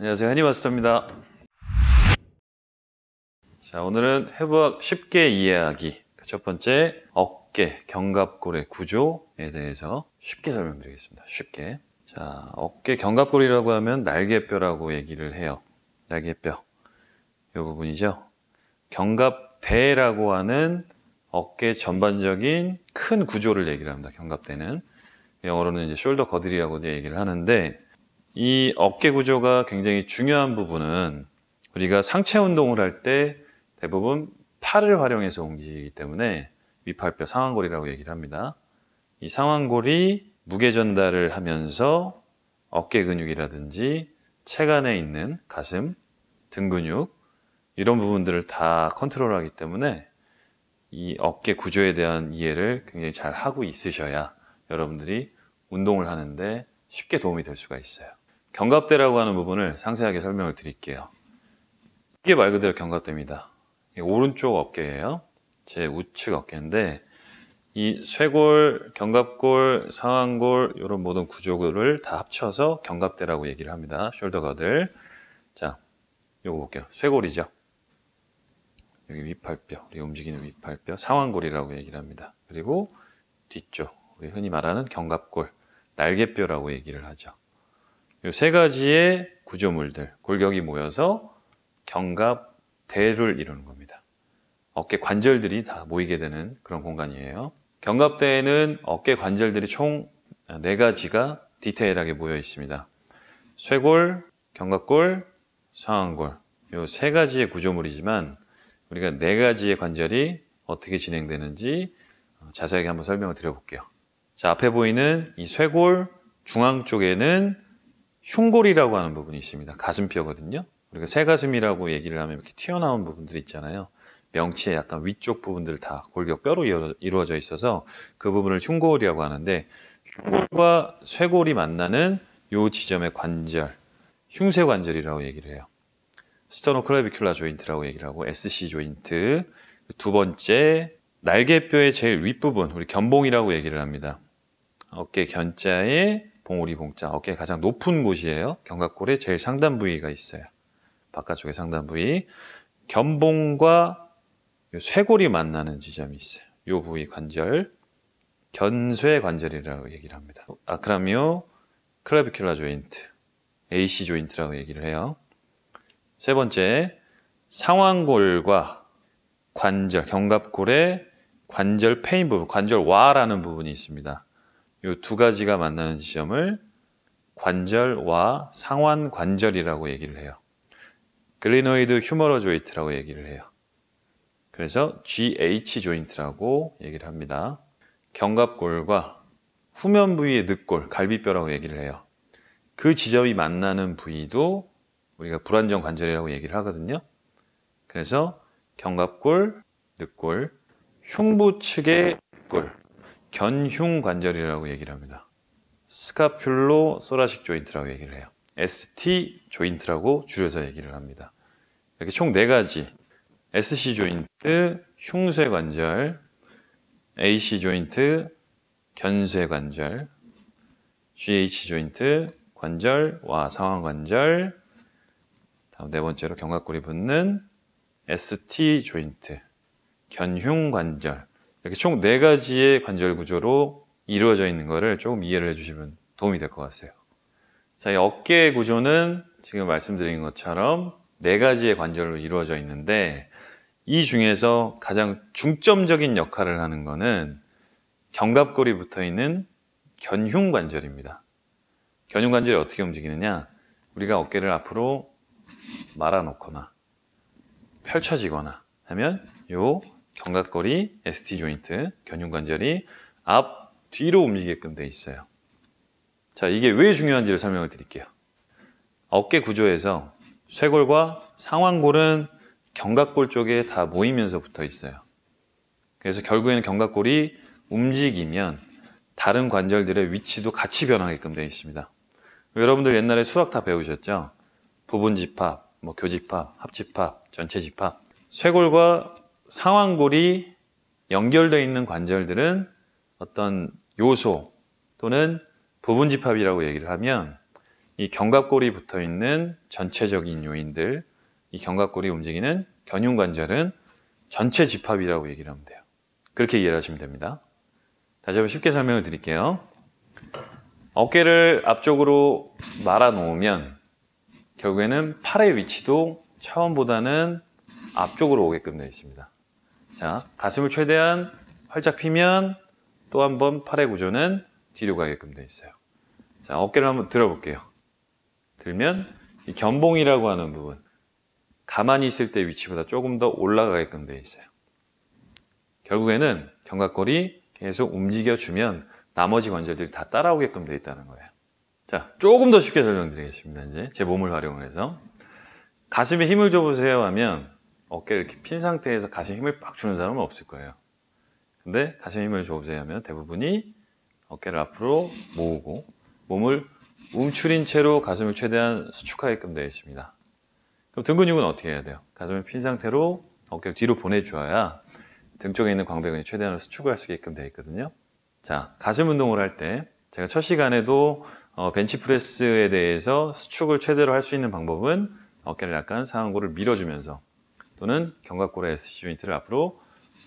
안녕하세요, 해니마스터입니다. 자, 오늘은 해부학 쉽게 이해하기 첫 번째 어깨, 견갑골의 구조에 대해서 쉽게 설명드리겠습니다. 쉽게. 자, 어깨 견갑골이라고 하면 날개뼈라고 얘기를 해요. 날개뼈. 이 부분이죠. 견갑대라고 하는 어깨 전반적인 큰 구조를 얘기를 합니다. 견갑대는. 영어로는 이제 숄더 거들이라고 얘기를 하는데, 이 어깨 구조가 굉장히 중요한 부분은 우리가 상체 운동을 할 때 대부분 팔을 활용해서 움직이기 때문에 위팔뼈, 상완골이라고 얘기를 합니다. 이 상완골이 무게 전달을 하면서 어깨 근육이라든지 체간에 있는 가슴, 등 근육 이런 부분들을 다 컨트롤하기 때문에 이 어깨 구조에 대한 이해를 굉장히 잘 하고 있으셔야 여러분들이 운동을 하는데 쉽게 도움이 될 수가 있어요. 견갑대라고 하는 부분을 상세하게 설명을 드릴게요. 이게 말 그대로 견갑대입니다. 오른쪽 어깨예요. 제 우측 어깨인데 이 쇄골, 견갑골, 상완골 이런 모든 구조를 다 합쳐서 견갑대라고 얘기를 합니다. 숄더 거들. 자, 요거 볼게요. 쇄골이죠. 여기 위팔뼈, 우리 움직이는 위팔뼈, 상완골이라고 얘기를 합니다. 그리고 뒤쪽, 우리 흔히 말하는 견갑골, 날개뼈라고 얘기를 하죠. 이 세 가지의 구조물들, 골격이 모여서 견갑대를 이루는 겁니다. 어깨 관절들이 다 모이게 되는 그런 공간이에요. 견갑대에는 어깨 관절들이 총 4가지가 디테일하게 모여 있습니다. 쇄골, 견갑골, 상완골. 이 3가지의 구조물이지만 우리가 4가지의 관절이 어떻게 진행되는지 자세하게 한번 설명을 드려볼게요. 자, 앞에 보이는 이 쇄골 중앙 쪽에는 흉골이라고 하는 부분이 있습니다. 가슴뼈거든요. 우리가 새가슴이라고 얘기를 하면 이렇게 튀어나온 부분들이 있잖아요. 명치의 약간 위쪽 부분들 다 골격 뼈로 이루어져 있어서 그 부분을 흉골이라고 하는데, 흉골과 쇄골이 만나는 요 지점의 관절, 흉쇄관절이라고 얘기를 해요. 스터노클래비큘라 조인트라고 얘기를 하고 SC 조인트. 두 번째, 날개뼈의 제일 윗부분, 우리 견봉이라고 얘기를 합니다. 어깨 견자에 봉우리 봉자, 어깨의 가장 높은 곳이에요. 견갑골의 제일 상단 부위가 있어요. 바깥쪽에 상단 부위. 견봉과 쇄골이 만나는 지점이 있어요. 이 부위 관절, 견쇄관절이라고 얘기를 합니다. 아크라미오 클래비큘라 조인트, AC 조인트라고 얘기를 해요. 세 번째, 상완골과 관절, 견갑골의 관절 페인 부분, 관절와라는 부분이 있습니다. 이 2가지가 만나는 지점을 관절와 상완관절이라고 얘기를 해요. 글리노이드 휴머러 조인트라고 얘기를 해요. 그래서 GH 조인트라고 얘기를 합니다. 견갑골과 후면 부위의 늑골, 갈비뼈라고 얘기를 해요. 그 지점이 만나는 부위도 우리가 불안정 관절이라고 얘기를 하거든요. 그래서 견갑골, 늑골, 흉부 측의 늑골, 견흉관절이라고 얘기를 합니다. 스카퓰로 소라식 조인트라고 얘기를 해요. ST 조인트라고 줄여서 얘기를 합니다. 이렇게 총 4가지, SC 조인트, 흉쇄관절, AC 조인트, 견쇄관절, GH 조인트, 관절와 상완관절, 다음 4번째로 견갑골이 붙는 ST 조인트, 견흉관절. 이렇게 총 4가지의 관절 구조로 이루어져 있는 거를 조금 이해를 해주시면 도움이 될 것 같아요. 자, 이 어깨 구조는 지금 말씀드린 것처럼 4가지의 관절로 이루어져 있는데, 이 중에서 가장 중점적인 역할을 하는 거는 견갑골이 붙어 있는 견흉관절입니다. 견흉관절이 어떻게 움직이느냐? 우리가 어깨를 앞으로 말아놓거나 펼쳐지거나 하면 요 견갑골이 ST 조인트, 견흉관절이 앞, 뒤로 움직이게끔 돼 있어요. 자, 이게 왜 중요한지를 설명을 드릴게요. 어깨 구조에서 쇄골과 상완골은 견갑골 쪽에 다 모이면서 붙어 있어요. 그래서 결국에는 견갑골이 움직이면 다른 관절들의 위치도 같이 변하게끔 되어 있습니다. 여러분들 옛날에 수학 다 배우셨죠? 부분집합, 교집합, 합집합, 전체집합. 쇄골과 상완골이 연결되어 있는 관절들은 어떤 요소 또는 부분집합이라고 얘기를 하면, 이 견갑골이 붙어 있는 전체적인 요인들, 이 견갑골이 움직이는 견흉관절은 전체 집합이라고 얘기를 하면 돼요. 그렇게 이해를 하시면 됩니다. 다시 한번 쉽게 설명을 드릴게요. 어깨를 앞쪽으로 말아 놓으면 결국에는 팔의 위치도 처음보다는 앞쪽으로 오게끔 되어 있습니다. 자, 가슴을 최대한 활짝 피면 또 한 번 팔의 구조는 뒤로 가게끔 되어 있어요. 자, 어깨를 한번 들어볼게요. 들면 이 견봉이라고 하는 부분, 가만히 있을 때 위치보다 조금 더 올라가게끔 되어 있어요. 결국에는 견갑골이 계속 움직여주면 나머지 관절들이 다 따라오게끔 되어 있다는 거예요. 자, 조금 더 쉽게 설명드리겠습니다. 이제 제 몸을 활용을 해서 가슴에 힘을 줘보세요 하면 어깨를 이렇게 핀 상태에서 가슴에 힘을 빡 주는 사람은 없을 거예요. 근데 가슴에 힘을 줘보세요 하면 대부분이 어깨를 앞으로 모으고 몸을 움츠린 채로 가슴을 최대한 수축하게끔 되어 있습니다. 그럼 등 근육은 어떻게 해야 돼요? 가슴을 핀 상태로 어깨를 뒤로 보내줘야 등 쪽에 있는 광배근이 최대한 수축을 할 수 있게끔 되어 있거든요. 자, 가슴 운동을 할 때 제가 첫 시간에도 벤치프레스에 대해서 수축을 최대로 할 수 있는 방법은 어깨를 약간 상완골을 밀어주면서 또는 견갑골의 SC 조인트를 앞으로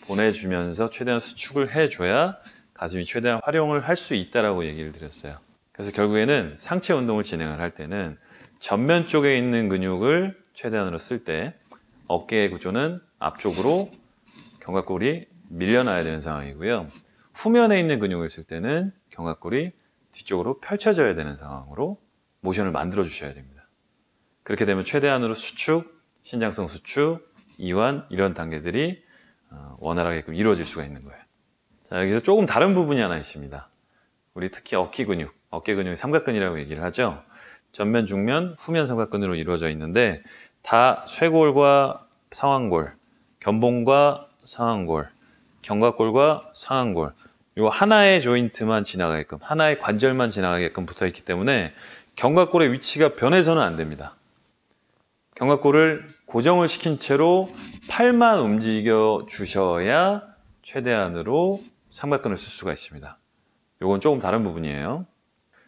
보내주면서 최대한 수축을 해줘야 가슴이 최대한 활용을 할 수 있다라고 얘기를 드렸어요. 그래서 결국에는 상체 운동을 진행을 할 때는 전면 쪽에 있는 근육을 최대한으로 쓸 때 어깨의 구조는 앞쪽으로 견갑골이 밀려나야 되는 상황이고요. 후면에 있는 근육을 쓸 때는 견갑골이 뒤쪽으로 펼쳐져야 되는 상황으로 모션을 만들어 주셔야 됩니다. 그렇게 되면 최대한으로 수축, 신장성 수축, 이완 이런 단계들이 원활하게끔 이루어질 수가 있는 거예요. 자, 여기서 조금 다른 부분이 하나 있습니다. 우리 특히 어깨 근육이 삼각근이라고 얘기를 하죠. 전면, 중면, 후면 삼각근으로 이루어져 있는데 다 쇄골과 상완골, 견봉과 상완골, 견갑골과 상완골 요 하나의 조인트만 지나가게끔, 하나의 관절만 지나가게끔 붙어 있기 때문에 견갑골의 위치가 변해서는 안 됩니다. 견갑골을 고정을 시킨 채로 팔만 움직여 주셔야 최대한으로 삼각근을 쓸 수가 있습니다. 요건 조금 다른 부분이에요.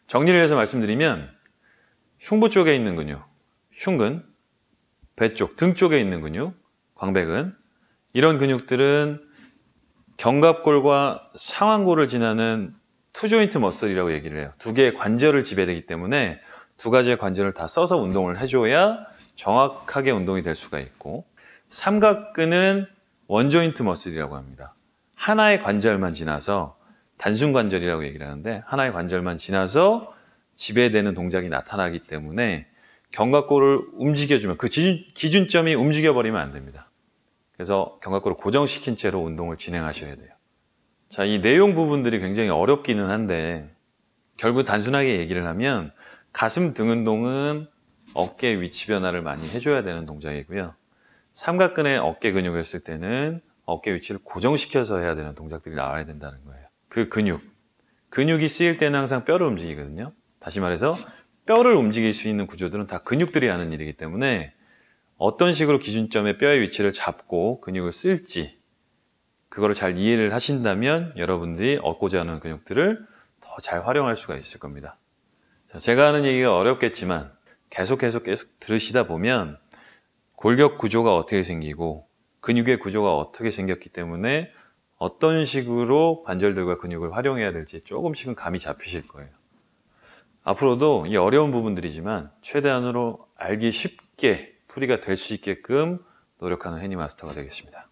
정리를 해서 말씀드리면 흉부 쪽에 있는 근육, 흉근, 배 쪽, 등 쪽에 있는 근육, 광배근 이런 근육들은 견갑골과 상완골을 지나는 투조인트 머슬이라고 얘기를 해요. 두 개의 관절을 지배되기 때문에 두 가지의 관절을 다 써서 운동을 해줘야 정확하게 운동이 될 수가 있고 삼각근은 원조인트 머슬이라고 합니다. 하나의 관절만 지나서 단순 관절이라고 얘기를 하는데 하나의 관절만 지나서 지배되는 동작이 나타나기 때문에 견갑골을 움직여주면 그 기준점이 움직여버리면 안 됩니다. 그래서 견갑골을 고정시킨 채로 운동을 진행하셔야 돼요. 자, 이 내용 부분들이 굉장히 어렵기는 한데 결국 단순하게 얘기를 하면 가슴 등 운동은 어깨 위치 변화를 많이 해줘야 되는 동작이고요. 삼각근의 어깨 근육을 쓸 때는 어깨 위치를 고정시켜서 해야 되는 동작들이 나와야 된다는 거예요. 그 근육이 쓰일 때는 항상 뼈를 움직이거든요. 다시 말해서 뼈를 움직일 수 있는 구조들은 다 근육들이 하는 일이기 때문에 어떤 식으로 기준점에 뼈의 위치를 잡고 근육을 쓸지 그거를 잘 이해를 하신다면 여러분들이 얻고자 하는 근육들을 더 잘 활용할 수가 있을 겁니다. 자, 제가 하는 얘기가 어렵겠지만 계속 들으시다 보면 골격 구조가 어떻게 생기고 근육의 구조가 어떻게 생겼기 때문에 어떤 식으로 관절들과 근육을 활용해야 될지 조금씩은 감이 잡히실 거예요. 앞으로도 이 어려운 부분들이지만 최대한으로 알기 쉽게 풀이가 될 수 있게끔 노력하는 해니 마스터가 되겠습니다.